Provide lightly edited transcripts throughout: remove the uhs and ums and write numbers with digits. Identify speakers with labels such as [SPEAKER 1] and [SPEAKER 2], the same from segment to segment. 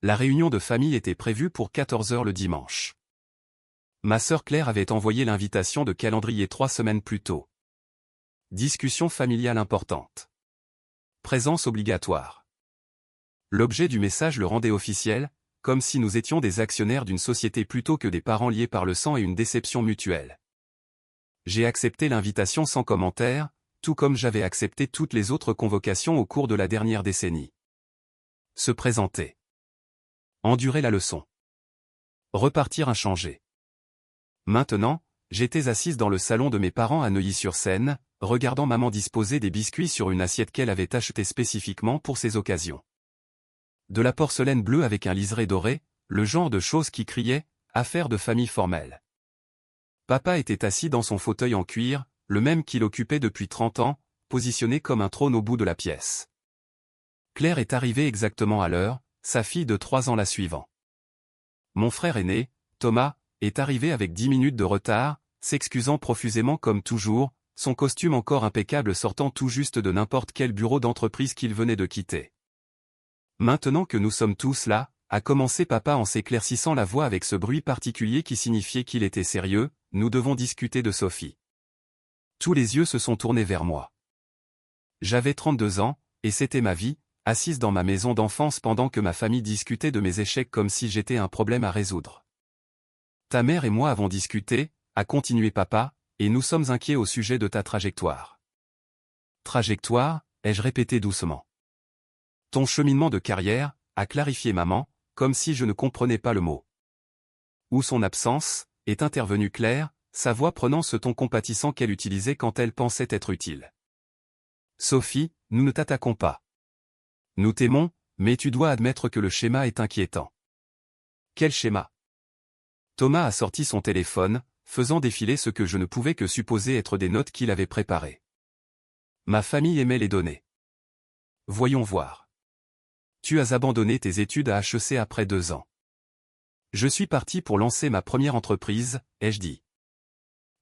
[SPEAKER 1] La réunion de famille était prévue pour 14 h le dimanche. Ma sœur Claire avait envoyé l'invitation de calendrier 3 semaines plus tôt. Discussion familiale importante. Présence obligatoire. L'objet du message le rendait officiel, comme si nous étions des actionnaires d'une société plutôt que des parents liés par le sang et une déception mutuelle. J'ai accepté l'invitation sans commentaire, tout comme j'avais accepté toutes les autres convocations au cours de la dernière décennie. Se présenter. Endurer la leçon. Repartir inchangé. Maintenant, j'étais assise dans le salon de mes parents à Neuilly-sur-Seine, regardant maman disposer des biscuits sur une assiette qu'elle avait achetée spécifiquement pour ces occasions. De la porcelaine bleue avec un liseré doré, le genre de choses qui criait « affaire de famille formelle ». Papa était assis dans son fauteuil en cuir, le même qu'il occupait depuis 30 ans, positionné comme un trône au bout de la pièce. Claire est arrivée exactement à l'heure, sa fille de 3 ans la suivant. Mon frère aîné, Thomas, est arrivé avec 10 minutes de retard, s'excusant profusément comme toujours, son costume encore impeccable sortant tout juste de n'importe quel bureau d'entreprise qu'il venait de quitter. Maintenant que nous sommes tous là, a commencé papa en s'éclaircissant la voix avec ce bruit particulier qui signifiait qu'il était sérieux, nous devons discuter de Sophie. Tous les yeux se sont tournés vers moi. J'avais 32 ans, et c'était ma vie, assise dans ma maison d'enfance pendant que ma famille discutait de mes échecs comme si j'étais un problème à résoudre. Ta mère et moi avons discuté, a continué papa, et nous sommes inquiets au sujet de ta trajectoire. Trajectoire, ai-je répété doucement. Ton cheminement de carrière, a clarifié maman, comme si je ne comprenais pas le mot. Ou son absence, est intervenue Claire, sa voix prenant ce ton compatissant qu'elle utilisait quand elle pensait être utile. Sophie, nous ne t'attaquons pas. Nous t'aimons, mais tu dois admettre que le schéma est inquiétant. Quel schéma? Thomas a sorti son téléphone, faisant défiler ce que je ne pouvais que supposer être des notes qu'il avait préparées. Ma famille aimait les données. Voyons voir. Tu as abandonné tes études à HEC après 2 ans. Je suis parti pour lancer ma première entreprise, ai-je dit.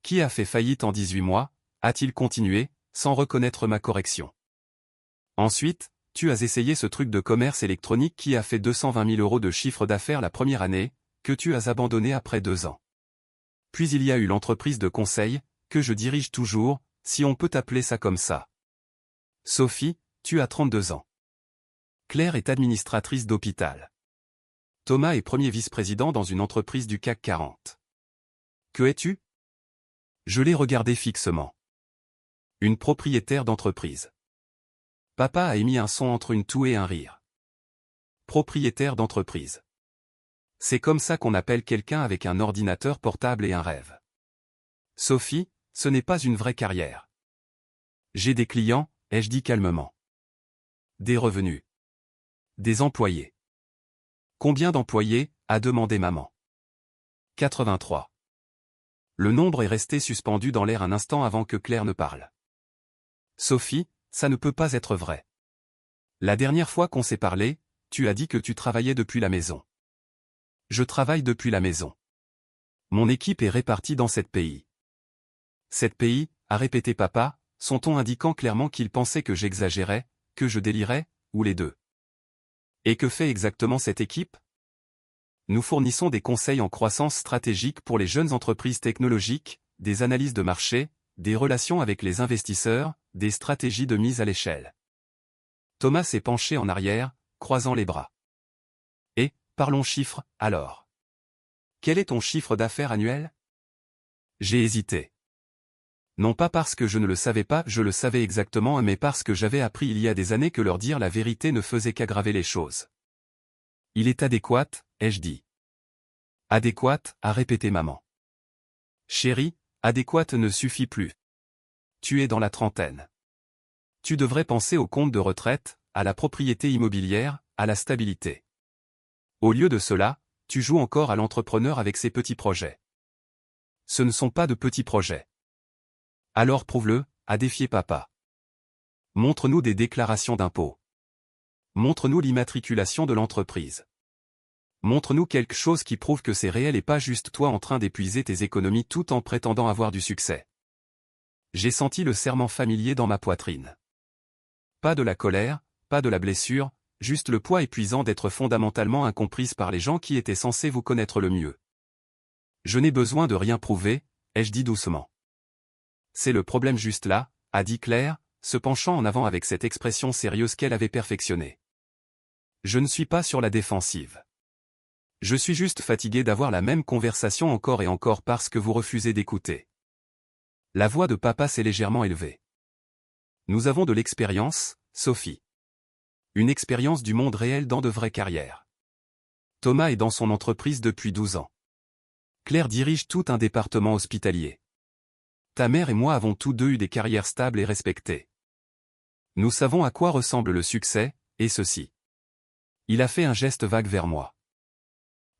[SPEAKER 1] Qui a fait faillite en 18 mois, a-t-il continué, sans reconnaître ma correction. Ensuite, tu as essayé ce truc de commerce électronique qui a fait 220 000 € de chiffre d'affaires la première année, que tu as abandonné après 2 ans. Puis il y a eu l'entreprise de conseil, que je dirige toujours, si on peut appeler ça comme ça. Sophie, tu as 32 ans. Claire est administratrice d'hôpital. Thomas est premier vice-président dans une entreprise du CAC 40. Que es-tu? Je l'ai regardé fixement. Une propriétaire d'entreprise. Papa a émis un son entre une toux et un rire. Propriétaire d'entreprise. C'est comme ça qu'on appelle quelqu'un avec un ordinateur portable et un rêve. Sophie, ce n'est pas une vraie carrière. J'ai des clients, ai-je dit calmement. Des revenus. Des employés. Combien d'employés, a demandé maman. 83. Le nombre est resté suspendu dans l'air un instant avant que Claire ne parle. Sophie, ça ne peut pas être vrai. La dernière fois qu'on s'est parlé, tu as dit que tu travaillais depuis la maison. Je travaille depuis la maison. Mon équipe est répartie dans 7 pays. 7 pays, a répété papa, son ton indiquant clairement qu'il pensait que j'exagérais, que je délirais, ou les deux. Et que fait exactement cette équipe? Nous fournissons des conseils en croissance stratégique pour les jeunes entreprises technologiques, des analyses de marché, des relations avec les investisseurs, des stratégies de mise à l'échelle. Thomas s'est penché en arrière, croisant les bras. Et, parlons chiffres, alors. Quel est ton chiffre d'affaires annuel? J'ai hésité. Non pas parce que je ne le savais pas, je le savais exactement, mais parce que j'avais appris il y a des années que leur dire la vérité ne faisait qu'aggraver les choses. Il est adéquat, ai-je dit. Adéquat, a répété maman. Chérie, adéquat ne suffit plus. Tu es dans la trentaine. Tu devrais penser au compte de retraite, à la propriété immobilière, à la stabilité. Au lieu de cela, tu joues encore à l'entrepreneur avec ses petits projets. Ce ne sont pas de petits projets. Alors prouve-le, a défié papa. Montre-nous des déclarations d'impôts. Montre-nous l'immatriculation de l'entreprise. Montre-nous quelque chose qui prouve que c'est réel et pas juste toi en train d'épuiser tes économies tout en prétendant avoir du succès. J'ai senti le serrement familier dans ma poitrine. Pas de la colère, pas de la blessure, juste le poids épuisant d'être fondamentalement incomprise par les gens qui étaient censés vous connaître le mieux. Je n'ai besoin de rien prouver, ai-je dit doucement. C'est le problème juste là, a dit Claire, se penchant en avant avec cette expression sérieuse qu'elle avait perfectionnée. Je ne suis pas sur la défensive. Je suis juste fatigué d'avoir la même conversation encore et encore parce que vous refusez d'écouter. La voix de papa s'est légèrement élevée. Nous avons de l'expérience, Sophie. Une expérience du monde réel dans de vraies carrières. Thomas est dans son entreprise depuis 12 ans. Claire dirige tout un département hospitalier. Ta mère et moi avons tous deux eu des carrières stables et respectées. Nous savons à quoi ressemble le succès, et ceci. Il a fait un geste vague vers moi.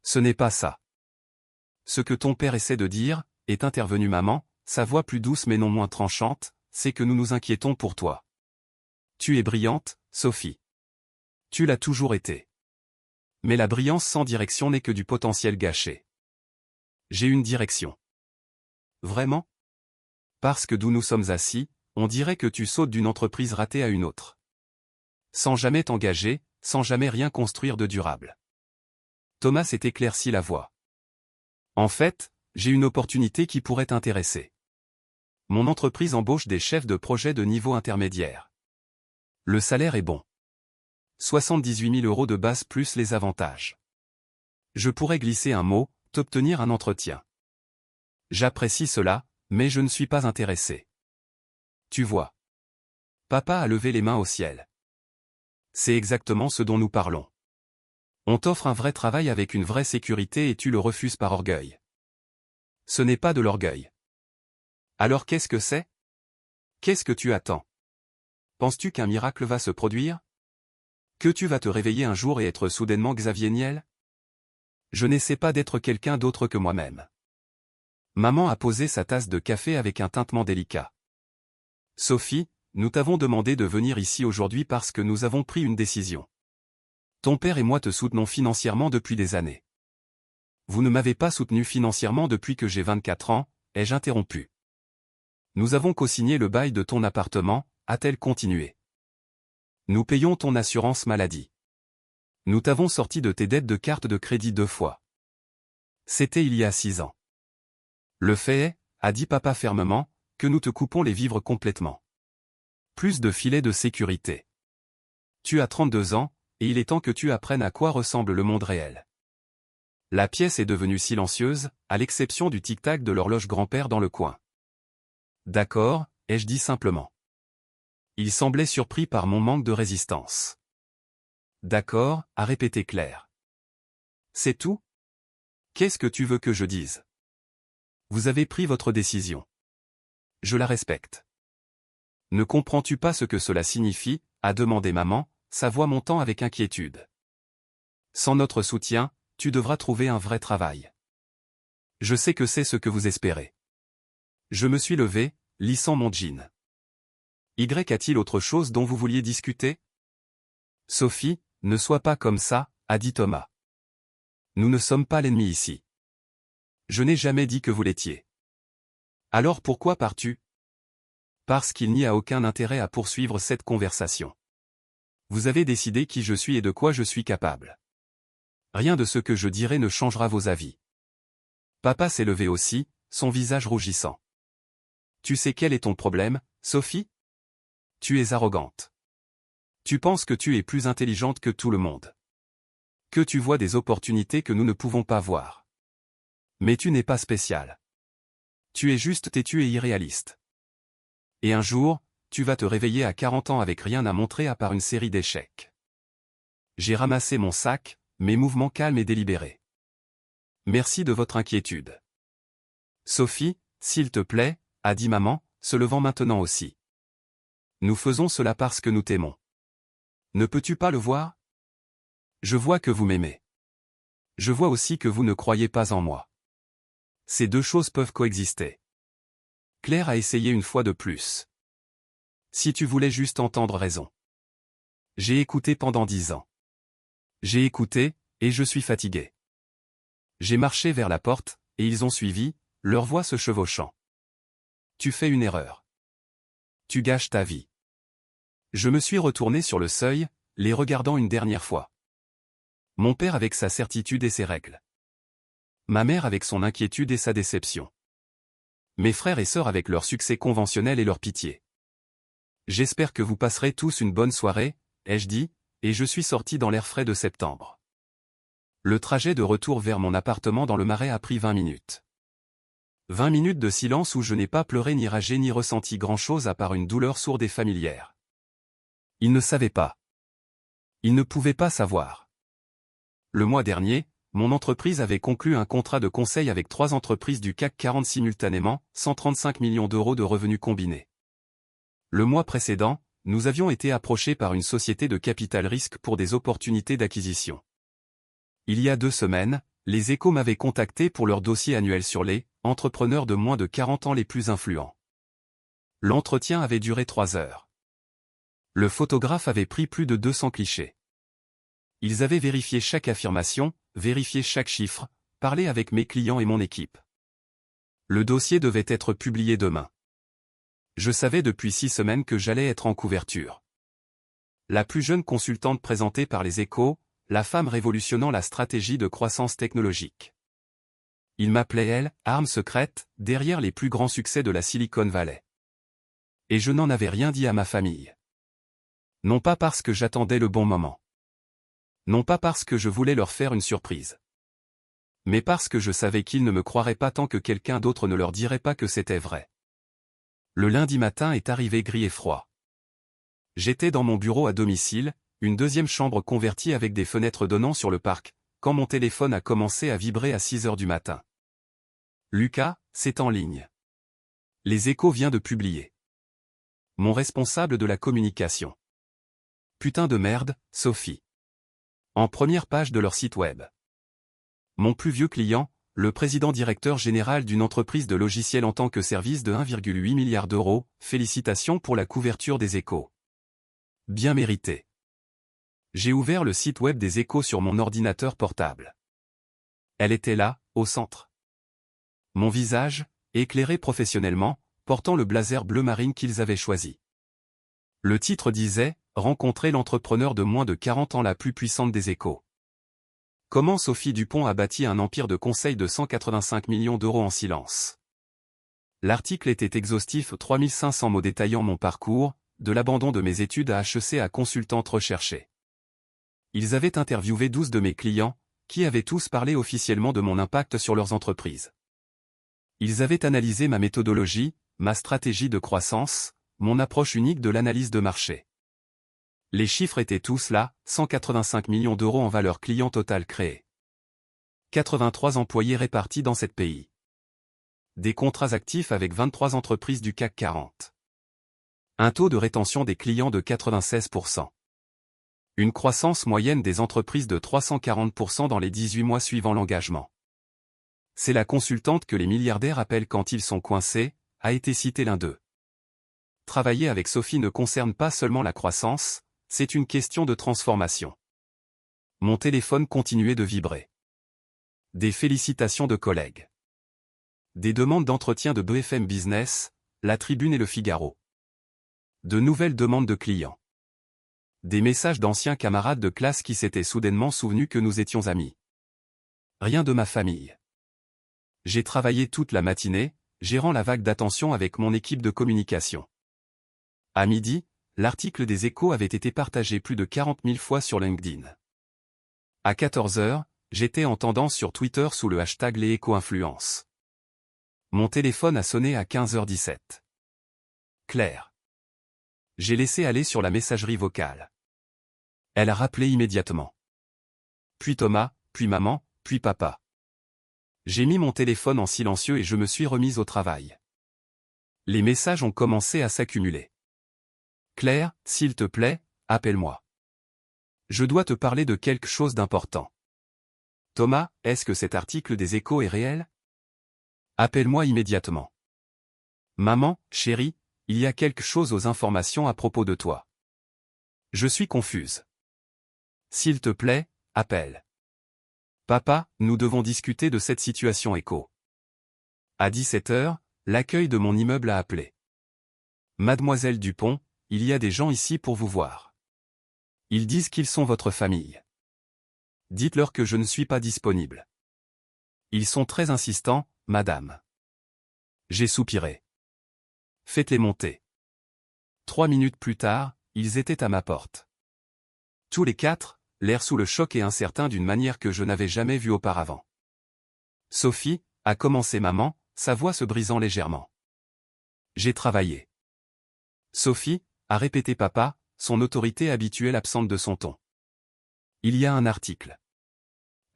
[SPEAKER 1] Ce n'est pas ça. Ce que ton père essaie de dire, est intervenue maman, sa voix plus douce mais non moins tranchante, c'est que nous nous inquiétons pour toi. Tu es brillante, Sophie. Tu l'as toujours été. Mais la brillance sans direction n'est que du potentiel gâché. J'ai une direction. Vraiment? Parce que d'où nous sommes assis, on dirait que tu sautes d'une entreprise ratée à une autre. Sans jamais t'engager, sans jamais rien construire de durable. Thomas s'est éclairci la voix. En fait, j'ai une opportunité qui pourrait t'intéresser. Mon entreprise embauche des chefs de projet de niveau intermédiaire. Le salaire est bon. 78 000 € de base plus les avantages. Je pourrais glisser un mot, t'obtenir un entretien. J'apprécie cela, mais je ne suis pas intéressé. Tu vois. Papa a levé les mains au ciel. C'est exactement ce dont nous parlons. On t'offre un vrai travail avec une vraie sécurité et tu le refuses par orgueil. Ce n'est pas de l'orgueil. Alors qu'est-ce que c'est? Qu'est-ce que tu attends? Penses-tu qu'un miracle va se produire? Que tu vas te réveiller un jour et être soudainement Xavier Niel? Je n'essaie pas d'être quelqu'un d'autre que moi-même. Maman a posé sa tasse de café avec un tintement délicat. Sophie, nous t'avons demandé de venir ici aujourd'hui parce que nous avons pris une décision. Ton père et moi te soutenons financièrement depuis des années. Vous ne m'avez pas soutenu financièrement depuis que j'ai 24 ans, ai-je interrompu. Nous avons co-signé le bail de ton appartement, a-t-elle continué. Nous payons ton assurance maladie. Nous t'avons sorti de tes dettes de carte de crédit 2 fois. C'était il y a 6 ans. Le fait est, a dit papa fermement, que nous te coupons les vivres complètement. Plus de filets de sécurité. Tu as 32 ans, et il est temps que tu apprennes à quoi ressemble le monde réel. La pièce est devenue silencieuse, à l'exception du tic-tac de l'horloge grand-père dans le coin. D'accord, ai-je dit simplement. Il semblait surpris par mon manque de résistance. D'accord, a répété Claire. C'est tout? Qu'est-ce que tu veux que je dise? Vous avez pris votre décision. Je la respecte. Ne comprends-tu pas ce que cela signifie, a demandé maman, sa voix montant avec inquiétude. Sans notre soutien, tu devras trouver un vrai travail. Je sais que c'est ce que vous espérez. Je me suis levé, lissant mon jean. Y a-t-il autre chose dont vous vouliez discuter? Sophie, ne sois pas comme ça, a dit Thomas. Nous ne sommes pas l'ennemi ici. Je n'ai jamais dit que vous l'étiez. Alors pourquoi pars-tu? Parce qu'il n'y a aucun intérêt à poursuivre cette conversation. Vous avez décidé qui je suis et de quoi je suis capable. Rien de ce que je dirai ne changera vos avis. Papa s'est levé aussi, son visage rougissant. Tu sais quel est ton problème, Sophie? Tu es arrogante. Tu penses que tu es plus intelligente que tout le monde. Que tu vois des opportunités que nous ne pouvons pas voir. Mais tu n'es pas spécial. Tu es juste têtu et irréaliste. Et un jour, tu vas te réveiller à 40 ans avec rien à montrer à part une série d'échecs. J'ai ramassé mon sac, mes mouvements calmes et délibérés. Merci de votre inquiétude. Sophie, s'il te plaît, a dit maman, se levant maintenant aussi. Nous faisons cela parce que nous t'aimons. Ne peux-tu pas le voir? Je vois que vous m'aimez. Je vois aussi que vous ne croyez pas en moi. Ces deux choses peuvent coexister. Claire a essayé une fois de plus. Si tu voulais juste entendre raison. J'ai écouté pendant 10 ans. J'ai écouté, et je suis fatigué. J'ai marché vers la porte, et ils ont suivi, leur voix se chevauchant. Tu fais une erreur. Tu gâches ta vie. Je me suis retourné sur le seuil, les regardant une dernière fois. Mon père avec sa certitude et ses règles. Ma mère avec son inquiétude et sa déception. Mes frères et sœurs avec leur succès conventionnel et leur pitié. J'espère que vous passerez tous une bonne soirée, ai-je dit, et je suis sorti dans l'air frais de septembre. Le trajet de retour vers mon appartement dans le Marais a pris 20 minutes. 20 minutes de silence où je n'ai pas pleuré ni ragé ni ressenti grand-chose à part une douleur sourde et familière. Ils ne savaient pas. Ils ne pouvaient pas savoir. Le mois dernier, mon entreprise avait conclu un contrat de conseil avec 3 entreprises du CAC 40 simultanément, 135 millions d'euros de revenus combinés. Le mois précédent, nous avions été approchés par une société de capital risque pour des opportunités d'acquisition. Il y a 2 semaines, les Échos m'avaient contacté pour leur dossier annuel sur les entrepreneurs de moins de 40 ans les plus influents. L'entretien avait duré 3 heures. Le photographe avait pris plus de 200 clichés. Ils avaient vérifié chaque affirmation, vérifié chaque chiffre, parlé avec mes clients et mon équipe. Le dossier devait être publié demain. Je savais depuis 6 semaines que j'allais être en couverture. La plus jeune consultante présentée par les Échos, la femme révolutionnant la stratégie de croissance technologique. Il m'appelait elle, arme secrète, derrière les plus grands succès de la Silicon Valley. Et je n'en avais rien dit à ma famille. Non pas parce que j'attendais le bon moment. Non pas parce que je voulais leur faire une surprise. Mais parce que je savais qu'ils ne me croiraient pas tant que quelqu'un d'autre ne leur dirait pas que c'était vrai. Le lundi matin est arrivé gris et froid. J'étais dans mon bureau à domicile, une deuxième chambre convertie avec des fenêtres donnant sur le parc, quand mon téléphone a commencé à vibrer à 6 heures du matin. Lucas, c'est en ligne. Les Échos vient de publier. Mon responsable de la communication. Putain de merde, Sophie. En première page de leur site web. Mon plus vieux client, le président-directeur général d'une entreprise de logiciels en tant que service de 1,8 milliard d'euros, félicitations pour la couverture des Échos. Bien mérité. J'ai ouvert le site web des Échos sur mon ordinateur portable. Elle était là, au centre. Mon visage, éclairé professionnellement, portant le blazer bleu marine qu'ils avaient choisi. Le titre disait « Rencontrer l'entrepreneur de moins de 40 ans la plus puissante des Échos ». Comment Sophie Dupont a bâti un empire de conseil de 185 millions d'euros en silence. L'article était exhaustif, 3500 mots détaillant mon parcours, de l'abandon de mes études à HEC à consultante recherchée. Ils avaient interviewé 12 de mes clients, qui avaient tous parlé officiellement de mon impact sur leurs entreprises. Ils avaient analysé ma méthodologie, ma stratégie de croissance, mon approche unique de l'analyse de marché. Les chiffres étaient tous là, 185 millions d'euros en valeur client totale créée. 83 employés répartis dans 7 pays. Des contrats actifs avec 23 entreprises du CAC 40. Un taux de rétention des clients de 96%. Une croissance moyenne des entreprises de 340% dans les 18 mois suivant l'engagement. C'est la consultante que les milliardaires appellent quand ils sont coincés, a été cité l'un d'eux. Travailler avec Sophie ne concerne pas seulement la croissance, c'est une question de transformation. Mon téléphone continuait de vibrer. Des félicitations de collègues. Des demandes d'entretien de BFM Business, La Tribune et Le Figaro. De nouvelles demandes de clients. Des messages d'anciens camarades de classe qui s'étaient soudainement souvenus que nous étions amis. Rien de ma famille. J'ai travaillé toute la matinée, gérant la vague d'attention avec mon équipe de communication. À midi, l'article des Échos avait été partagé plus de 40 000 fois sur LinkedIn. À 14 heures, j'étais en tendance sur Twitter sous le hashtag les Échos-influence. Mon téléphone a sonné à 15h17. Claire. J'ai laissé aller sur la messagerie vocale. Elle a rappelé immédiatement. Puis Thomas, puis maman, puis papa. J'ai mis mon téléphone en silencieux et je me suis remise au travail. Les messages ont commencé à s'accumuler. Claire, s'il te plaît, appelle-moi. Je dois te parler de quelque chose d'important. Thomas, est-ce que cet article des Échos est réel? Appelle-moi immédiatement. Maman, chérie, il y a quelque chose aux informations à propos de toi. Je suis confuse. S'il te plaît, appelle. Papa, nous devons discuter de cette situation Écho. À 17h, l'accueil de mon immeuble a appelé. Mademoiselle Dupont, il y a des gens ici pour vous voir. Ils disent qu'ils sont votre famille. Dites-leur que je ne suis pas disponible. Ils sont très insistants, madame. J'ai soupiré. Faites-les monter. 3 minutes plus tard, ils étaient à ma porte. Tous les quatre, l'air sous le choc et incertain d'une manière que je n'avais jamais vue auparavant. Sophie, a commencé maman, sa voix se brisant légèrement. J'ai travaillé. Sophie, a répété papa, son autorité habituelle absente de son ton. Il y a un article.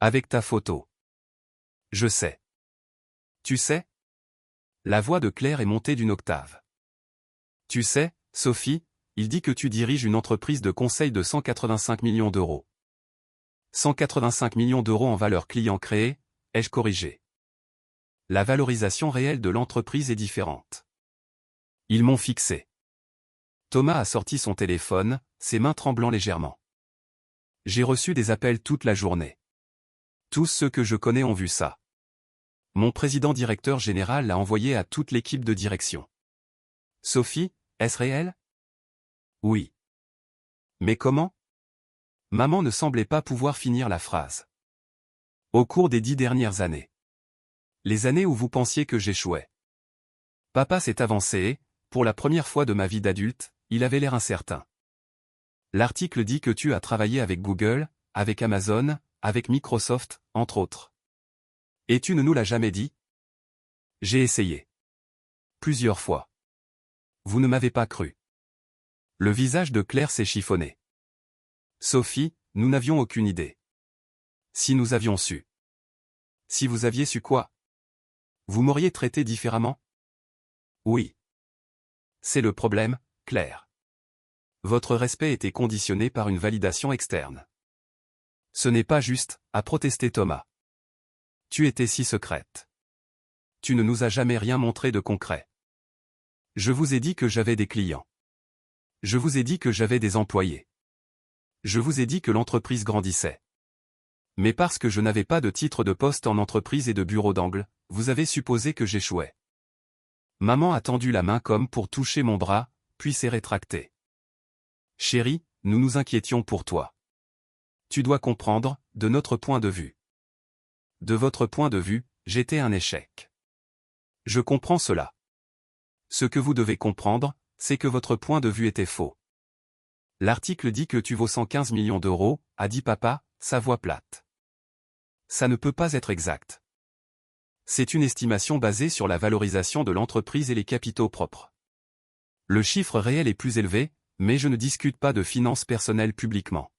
[SPEAKER 1] Avec ta photo. Je sais. Tu sais? La voix de Claire est montée d'une octave. Tu sais, Sophie, il dit que tu diriges une entreprise de conseil de 185 millions d'euros. 185 millions d'euros en valeur client créée, ai-je corrigé. La valorisation réelle de l'entreprise est différente. Ils m'ont fixé. Thomas a sorti son téléphone, ses mains tremblant légèrement. J'ai reçu des appels toute la journée. Tous ceux que je connais ont vu ça. Mon président-directeur général l'a envoyé à toute l'équipe de direction. Sophie, est-ce réel? Oui. Mais comment? Maman ne semblait pas pouvoir finir la phrase. Au cours des 10 dernières années. Les années où vous pensiez que j'échouais. Papa s'est avancé et, pour la première fois de ma vie d'adulte, il avait l'air incertain. L'article dit que tu as travaillé avec Google, avec Amazon, avec Microsoft, entre autres. Et tu ne nous l'as jamais dit? J'ai essayé. Plusieurs fois. Vous ne m'avez pas cru. Le visage de Claire s'est chiffonné. Sophie, nous n'avions aucune idée. Si nous avions su. Si vous aviez su quoi? Vous m'auriez traité différemment? Oui. C'est le problème, Claire. Votre respect était conditionné par une validation externe. Ce n'est pas juste, a protesté Thomas. Tu étais si secrète. Tu ne nous as jamais rien montré de concret. Je vous ai dit que j'avais des clients. Je vous ai dit que j'avais des employés. Je vous ai dit que l'entreprise grandissait. Mais parce que je n'avais pas de titre de poste en entreprise et de bureau d'angle, vous avez supposé que j'échouais. Maman a tendu la main comme pour toucher mon bras, puis s'est rétractée. Chérie, nous nous inquiétions pour toi. Tu dois comprendre, de notre point de vue. De votre point de vue, j'étais un échec. Je comprends cela. Ce que vous devez comprendre, c'est que votre point de vue était faux. L'article dit que tu vaux 115 millions d'euros, a dit papa, sa voix plate. Ça ne peut pas être exact. C'est une estimation basée sur la valorisation de l'entreprise et les capitaux propres. Le chiffre réel est plus élevé, mais je ne discute pas de finances personnelles publiquement.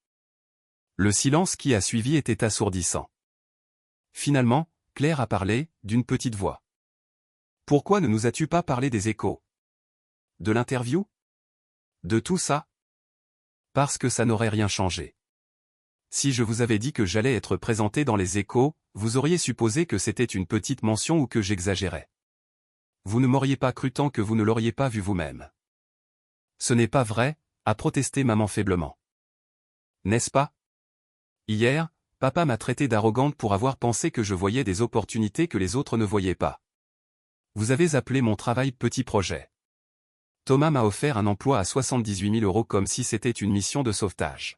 [SPEAKER 1] Le silence qui a suivi était assourdissant. Finalement, Claire a parlé, d'une petite voix. Pourquoi ne nous as-tu pas parlé des Échos? De l'interview? De tout ça? Parce que ça n'aurait rien changé. Si je vous avais dit que j'allais être présenté dans les Échos, vous auriez supposé que c'était une petite mention ou que j'exagérais. Vous ne m'auriez pas cru tant que vous ne l'auriez pas vu vous-même. Ce n'est pas vrai, a protesté maman faiblement. N'est-ce pas? Hier, papa m'a traité d'arrogante pour avoir pensé que je voyais des opportunités que les autres ne voyaient pas. Vous avez appelé mon travail petit projet. Thomas m'a offert un emploi à 78 000 euros comme si c'était une mission de sauvetage.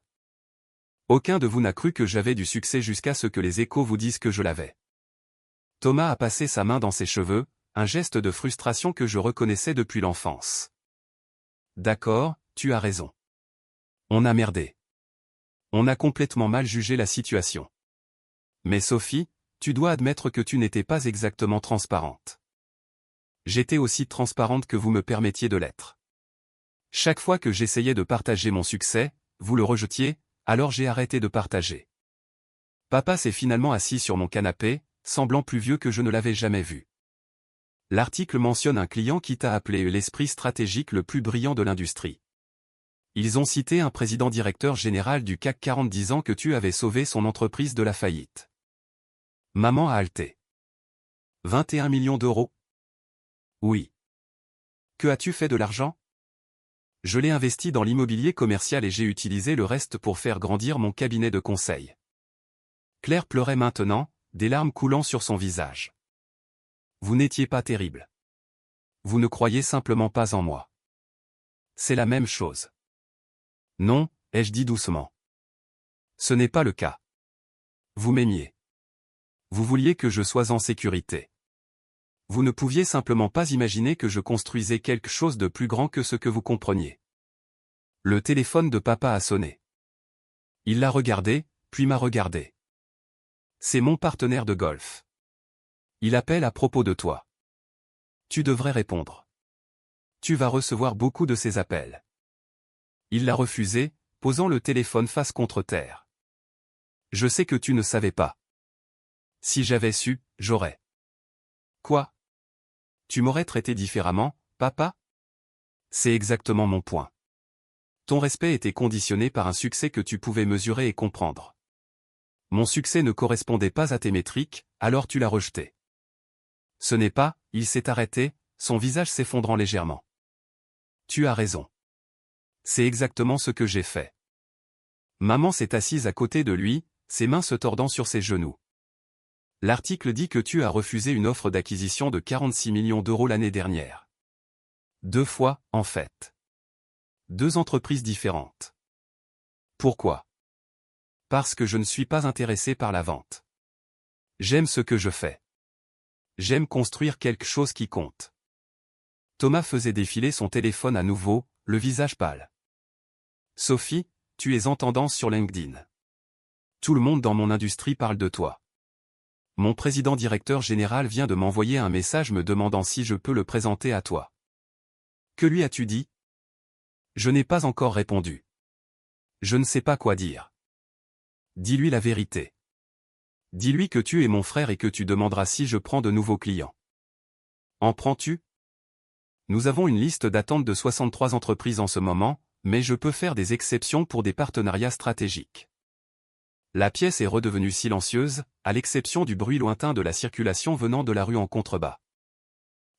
[SPEAKER 1] Aucun de vous n'a cru que j'avais du succès jusqu'à ce que les Échos vous disent que je l'avais. Thomas a passé sa main dans ses cheveux, un geste de frustration que je reconnaissais depuis l'enfance. D'accord, tu as raison. On a merdé. On a complètement mal jugé la situation. Mais Sophie, tu dois admettre que tu n'étais pas exactement transparente. J'étais aussi transparente que vous me permettiez de l'être. Chaque fois que j'essayais de partager mon succès, vous le rejetiez, alors j'ai arrêté de partager. Papa s'est finalement assis sur mon canapé, semblant plus vieux que je ne l'avais jamais vu. L'article mentionne un client qui t'a appelé l'esprit stratégique le plus brillant de l'industrie. Ils ont cité un président-directeur général du CAC 40 disant que tu avais sauvé son entreprise de la faillite. Maman a halté. 21 millions d'euros? Oui. Que as-tu fait de l'argent? Je l'ai investi dans l'immobilier commercial et j'ai utilisé le reste pour faire grandir mon cabinet de conseil. Claire pleurait maintenant, des larmes coulant sur son visage. Vous n'étiez pas terrible. Vous ne croyez simplement pas en moi. C'est la même chose. Non, ai-je dit doucement. Ce n'est pas le cas. Vous m'aimiez. Vous vouliez que je sois en sécurité. Vous ne pouviez simplement pas imaginer que je construisais quelque chose de plus grand que ce que vous compreniez. Le téléphone de papa a sonné. Il l'a regardé, puis m'a regardé. C'est mon partenaire de golf. Il appelle à propos de toi. Tu devrais répondre. Tu vas recevoir beaucoup de ces appels. Il l'a refusé, posant le téléphone face contre terre. Je sais que tu ne savais pas. Si j'avais su, j'aurais. Quoi? Tu m'aurais traité différemment, papa? C'est exactement mon point. Ton respect était conditionné par un succès que tu pouvais mesurer et comprendre. Mon succès ne correspondait pas à tes métriques, alors tu l'as rejeté. Ce n'est pas, il s'est arrêté, son visage s'effondrant légèrement. Tu as raison. C'est exactement ce que j'ai fait. Maman s'est assise à côté de lui, ses mains se tordant sur ses genoux. L'article dit que tu as refusé une offre d'acquisition de 46 millions d'euros l'année dernière. 2 fois, en fait. 2 entreprises différentes. Pourquoi? Parce que je ne suis pas intéressé par la vente. J'aime ce que je fais. J'aime construire quelque chose qui compte. Thomas faisait défiler son téléphone à nouveau, le visage pâle. Sophie, tu es en tendance sur LinkedIn. Tout le monde dans mon industrie parle de toi. Mon président-directeur général vient de m'envoyer un message me demandant si je peux le présenter à toi. Que lui as-tu dit? Je n'ai pas encore répondu. Je ne sais pas quoi dire. Dis-lui la vérité. Dis-lui que tu es mon frère et que tu demanderas si je prends de nouveaux clients. En prends-tu? Nous avons une liste d'attente de 63 entreprises en ce moment, mais je peux faire des exceptions pour des partenariats stratégiques. La pièce est redevenue silencieuse, à l'exception du bruit lointain de la circulation venant de la rue en contrebas.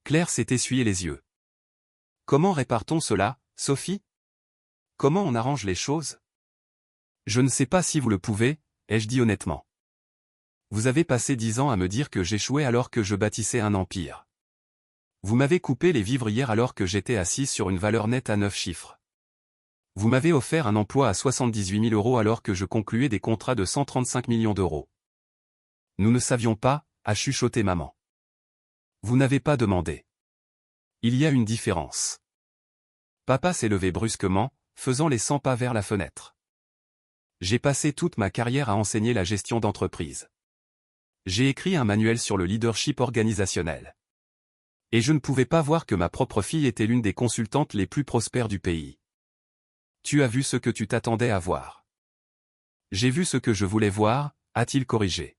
[SPEAKER 1] Claire s'est essuyé les yeux. Comment répare-t-on cela, Sophie? Comment on arrange les choses? Je ne sais pas si vous le pouvez, ai-je dit honnêtement. Vous avez passé 10 ans à me dire que j'échouais alors que je bâtissais un empire. Vous m'avez coupé les vivres hier alors que j'étais assise sur une valeur nette à 9 chiffres. Vous m'avez offert un emploi à 78 000 euros alors que je concluais des contrats de 135 millions d'euros. Nous ne savions pas, a chuchoté maman. Vous n'avez pas demandé. Il y a une différence. Papa s'est levé brusquement, faisant les 100 pas vers la fenêtre. J'ai passé toute ma carrière à enseigner la gestion d'entreprise. J'ai écrit un manuel sur le leadership organisationnel. Et je ne pouvais pas voir que ma propre fille était l'une des consultantes les plus prospères du pays. Tu as vu ce que tu t'attendais à voir. J'ai vu ce que je voulais voir, a-t-il corrigé.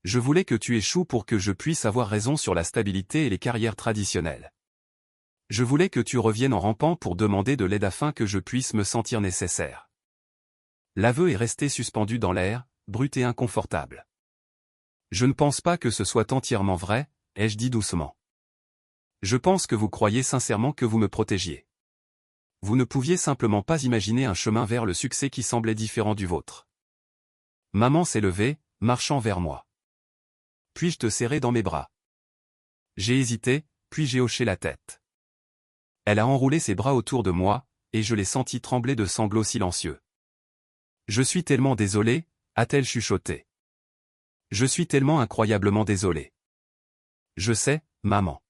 [SPEAKER 1] Je voulais que tu échoues pour que je puisse avoir raison sur la stabilité et les carrières traditionnelles. Je voulais que tu reviennes en rampant pour demander de l'aide afin que je puisse me sentir nécessaire. L'aveu est resté suspendu dans l'air, brut et inconfortable. Je ne pense pas que ce soit entièrement vrai, ai-je dit doucement. Je pense que vous croyez sincèrement que vous me protégiez. Vous ne pouviez simplement pas imaginer un chemin vers le succès qui semblait différent du vôtre. Maman s'est levée, marchant vers moi. Puis-je te serrer dans mes bras? J'ai hésité, puis j'ai hoché la tête. Elle a enroulé ses bras autour de moi, et je l'ai senti trembler de sanglots silencieux. Je suis tellement désolé, a-t-elle chuchoté. Je suis tellement incroyablement désolé. Je sais, maman.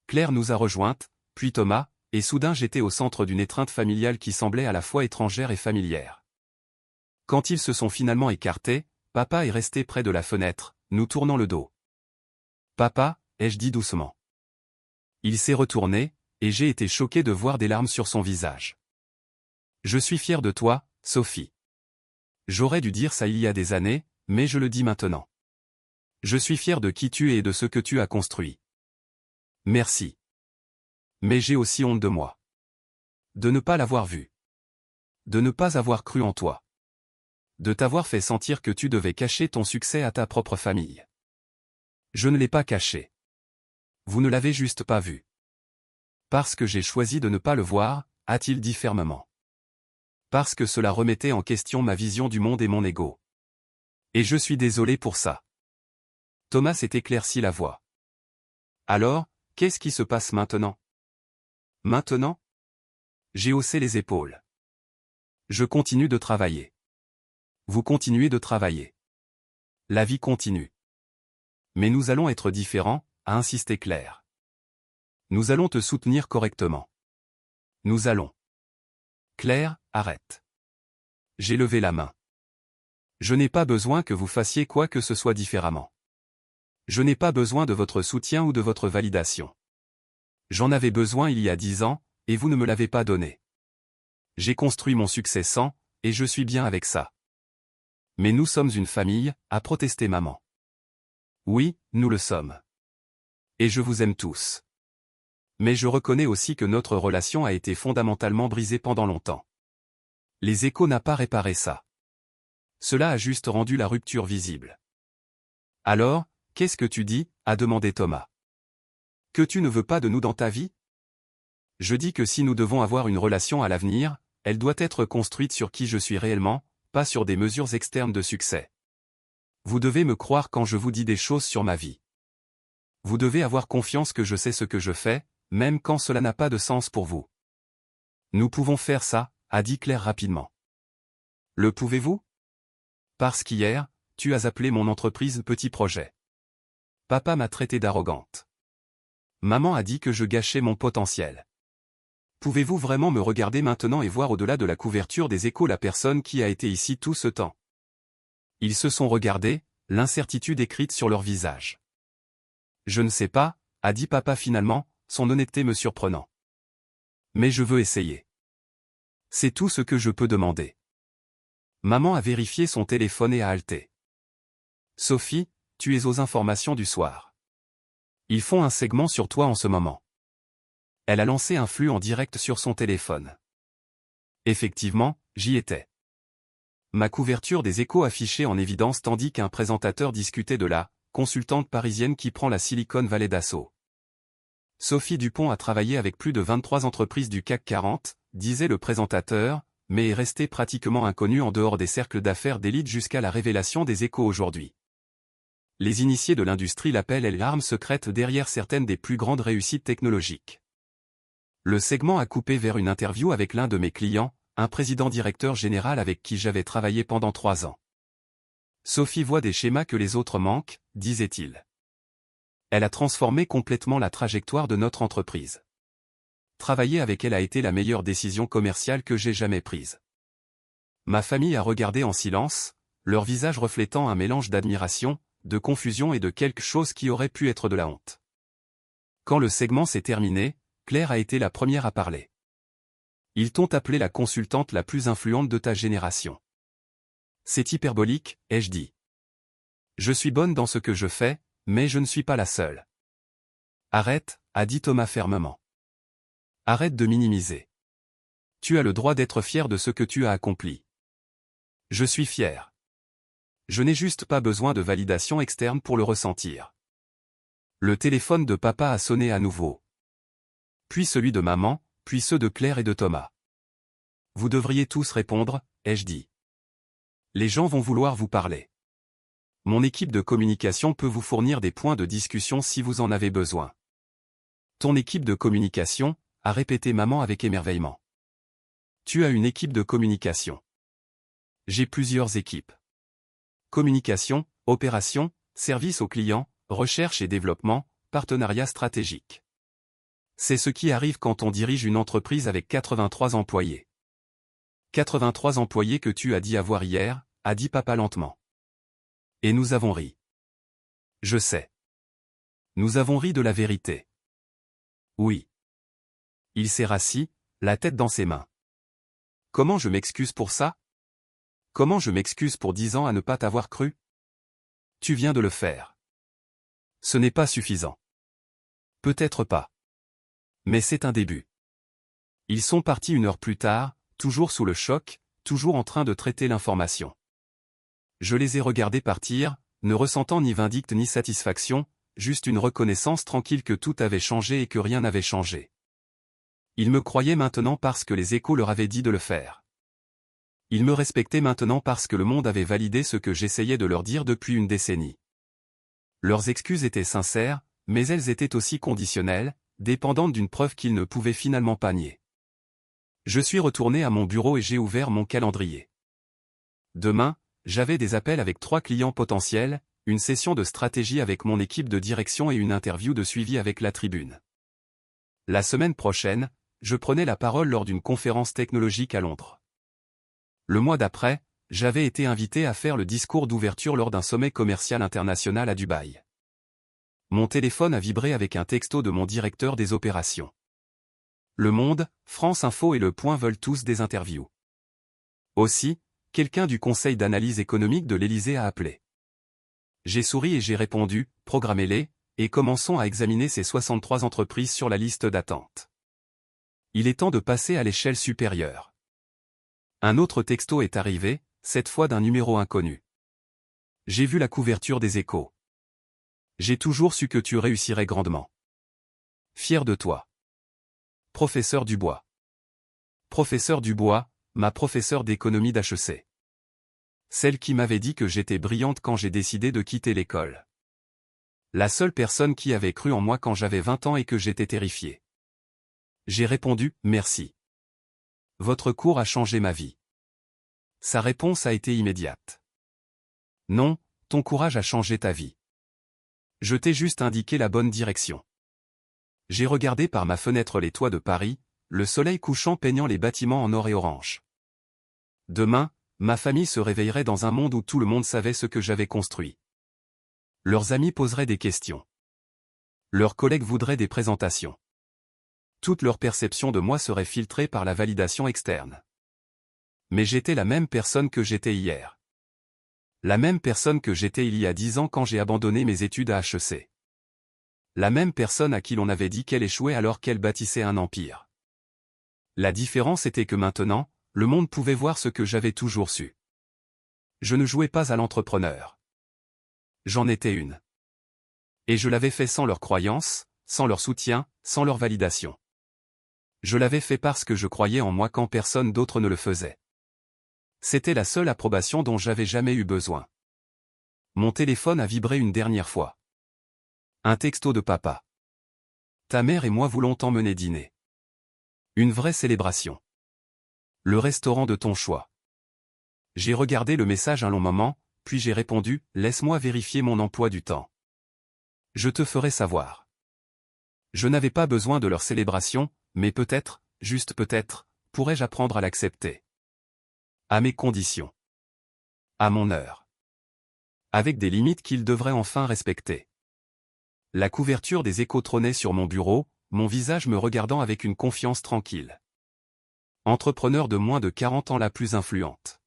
[SPEAKER 1] Claire nous a rejointes, puis Thomas, et soudain j'étais au centre d'une étreinte familiale qui semblait à la fois étrangère et familière. Quand ils se sont finalement écartés, papa est resté près de la fenêtre, nous tournant le dos. Papa, ai-je dit doucement. Il s'est retourné, et j'ai été choqué de voir des larmes sur son visage. Je suis fier de toi, Sophie. J'aurais dû dire ça il y a des années, mais je le dis maintenant. Je suis fier de qui tu es et de ce que tu as construit. Merci. Mais j'ai aussi honte de moi. De ne pas l'avoir vu. De ne pas avoir cru en toi. De t'avoir fait sentir que tu devais cacher ton succès à ta propre famille. Je ne l'ai pas caché. Vous ne l'avez juste pas vu. Parce que j'ai choisi de ne pas le voir, a-t-il dit fermement. Parce que cela remettait en question ma vision du monde et mon ego. Et je suis désolé pour ça. Thomas s'est éclairci la voix. Alors, qu'est-ce qui se passe maintenant? Maintenant? J'ai haussé les épaules. Je continue de travailler. Vous continuez de travailler. La vie continue. Mais nous allons être différents, a insisté Claire. Nous allons te soutenir correctement. Nous allons. Claire, arrête. J'ai levé la main. Je n'ai pas besoin que vous fassiez quoi que ce soit différemment. Je n'ai pas besoin de votre soutien ou de votre validation. J'en avais besoin il y a 10 ans, et vous ne me l'avez pas donné. J'ai construit mon succès sans, et je suis bien avec ça. Mais nous sommes une famille, a protesté maman. Oui, nous le sommes. Et je vous aime tous. Mais je reconnais aussi que notre relation a été fondamentalement brisée pendant longtemps. Les Échos n'a pas réparé ça. Cela a juste rendu la rupture visible. Alors, qu'est-ce que tu dis, a demandé Thomas. Que tu ne veux pas de nous dans ta vie? Je dis que si nous devons avoir une relation à l'avenir, elle doit être construite sur qui je suis réellement, pas sur des mesures externes de succès. Vous devez me croire quand je vous dis des choses sur ma vie. Vous devez avoir confiance que je sais ce que je fais, même quand cela n'a pas de sens pour vous. Nous pouvons faire ça, a dit Claire rapidement. Le pouvez-vous? Parce qu'hier, tu as appelé mon entreprise petit projet. Papa m'a traité d'arrogante. Maman a dit que je gâchais mon potentiel. Pouvez-vous vraiment me regarder maintenant et voir au-delà de la couverture des Échos la personne qui a été ici tout ce temps? Ils se sont regardés, l'incertitude écrite sur leur visage. Je ne sais pas, a dit papa finalement, son honnêteté me surprenant. Mais je veux essayer. C'est tout ce que je peux demander. Maman a vérifié son téléphone et a halté. Sophie, tu es aux informations du soir. Ils font un segment sur toi en ce moment. Elle a lancé un flux en direct sur son téléphone. Effectivement, j'y étais. Ma couverture des Échos affichait en évidence tandis qu'un présentateur discutait de la consultante parisienne qui prend la Silicon Valley d'assaut. Sophie Dupont a travaillé avec plus de 23 entreprises du CAC 40, disait le présentateur, mais est restée pratiquement inconnue en dehors des cercles d'affaires d'élite jusqu'à la révélation des Échos aujourd'hui. Les initiés de l'industrie l'appellent l'arme secrète derrière certaines des plus grandes réussites technologiques. Le segment a coupé vers une interview avec l'un de mes clients, un président-directeur général avec qui j'avais travaillé pendant 3 ans. Sophie voit des schémas que les autres manquent, disait-il. Elle a transformé complètement la trajectoire de notre entreprise. Travailler avec elle a été la meilleure décision commerciale que j'ai jamais prise. Ma famille a regardé en silence, leur visage reflétant un mélange d'admiration, de confusion et de quelque chose qui aurait pu être de la honte. Quand le segment s'est terminé, Claire a été la première à parler. Ils t'ont appelé la consultante la plus influente de ta génération. C'est hyperbolique, ai-je dit. Je suis bonne dans ce que je fais, mais je ne suis pas la seule. Arrête, a dit Thomas fermement. Arrête de minimiser. Tu as le droit d'être fier de ce que tu as accompli. Je suis fier. Je n'ai juste pas besoin de validation externe pour le ressentir. Le téléphone de papa a sonné à nouveau. Puis celui de maman, puis ceux de Claire et de Thomas. Vous devriez tous répondre, ai-je dit. Les gens vont vouloir vous parler. Mon équipe de communication peut vous fournir des points de discussion si vous en avez besoin. Ton équipe de communication, a répété maman avec émerveillement. Tu as une équipe de communication. J'ai plusieurs équipes. Communication, opération, service aux clients, recherche et développement, partenariat stratégique. C'est ce qui arrive quand on dirige une entreprise avec 83 employés. 83 employés que tu as dit avoir hier, a dit papa lentement. Et nous avons ri. Je sais. Nous avons ri de la vérité. Oui. Il s'est rassis, la tête dans ses mains. Comment je m'excuse pour ça? Comment je m'excuse pour 10 ans à ne pas t'avoir cru? Tu viens de le faire. Ce n'est pas suffisant. Peut-être pas. Mais c'est un début. Ils sont partis 1 heure plus tard, toujours sous le choc, toujours en train de traiter l'information. Je les ai regardés partir, ne ressentant ni vindicte ni satisfaction, juste une reconnaissance tranquille que tout avait changé et que rien n'avait changé. Ils me croyaient maintenant parce que les Échos leur avaient dit de le faire. Ils me respectaient maintenant parce que le monde avait validé ce que j'essayais de leur dire depuis une décennie. Leurs excuses étaient sincères, mais elles étaient aussi conditionnelles, dépendantes d'une preuve qu'ils ne pouvaient finalement pas nier. Je suis retourné à mon bureau et j'ai ouvert mon calendrier. Demain, j'avais des appels avec 3 clients potentiels, une session de stratégie avec mon équipe de direction et une interview de suivi avec la tribune. La semaine prochaine, je prenais la parole lors d'une conférence technologique à Londres. Le mois d'après, j'avais été invité à faire le discours d'ouverture lors d'un sommet commercial international à Dubaï. Mon téléphone a vibré avec un texto de mon directeur des opérations. Le Monde, France Info et Le Point veulent tous des interviews. Aussi, quelqu'un du conseil d'analyse économique de l'Élysée a appelé. J'ai souri et j'ai répondu, programmez-les, et commençons à examiner ces 63 entreprises sur la liste d'attente. Il est temps de passer à l'échelle supérieure. Un autre texto est arrivé, cette fois d'un numéro inconnu. J'ai vu la couverture des Échos. J'ai toujours su que tu réussirais grandement. Fier de toi. Professeur Dubois. Professeur Dubois, ma professeure d'économie d'HEC. Celle qui m'avait dit que j'étais brillante quand j'ai décidé de quitter l'école. La seule personne qui avait cru en moi quand j'avais 20 ans et que j'étais terrifié. J'ai répondu, merci. Votre cours a changé ma vie. Sa réponse a été immédiate. Non, ton courage a changé ta vie. Je t'ai juste indiqué la bonne direction. J'ai regardé par ma fenêtre les toits de Paris, le soleil couchant peignant les bâtiments en or et orange. Demain, ma famille se réveillerait dans un monde où tout le monde savait ce que j'avais construit. Leurs amis poseraient des questions. Leurs collègues voudraient des présentations. Toute leur perception de moi serait filtrée par la validation externe. Mais j'étais la même personne que j'étais hier. La même personne que j'étais il y a 10 ans quand j'ai abandonné mes études à HEC. La même personne à qui l'on avait dit qu'elle échouait alors qu'elle bâtissait un empire. La différence était que maintenant, le monde pouvait voir ce que j'avais toujours su. Je ne jouais pas à l'entrepreneur. J'en étais une. Et je l'avais fait sans leur croyance, sans leur soutien, sans leur validation. Je l'avais fait parce que je croyais en moi quand personne d'autre ne le faisait. C'était la seule approbation dont j'avais jamais eu besoin. Mon téléphone a vibré une dernière fois. Un texto de papa. Ta mère et moi voulons t'emmener dîner. Une vraie célébration. Le restaurant de ton choix. J'ai regardé le message un long moment, puis j'ai répondu, laisse-moi vérifier mon emploi du temps. Je te ferai savoir. Je n'avais pas besoin de leur célébration, mais peut-être, juste peut-être, pourrais-je apprendre à l'accepter. À mes conditions. À mon heure. Avec des limites qu'ils devraient enfin respecter. La couverture des Échos trônait sur mon bureau, mon visage me regardant avec une confiance tranquille. Entrepreneur de moins de 40 ans la plus influente.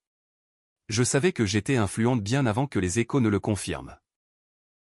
[SPEAKER 1] Je savais que j'étais influente bien avant que les Échos ne le confirment.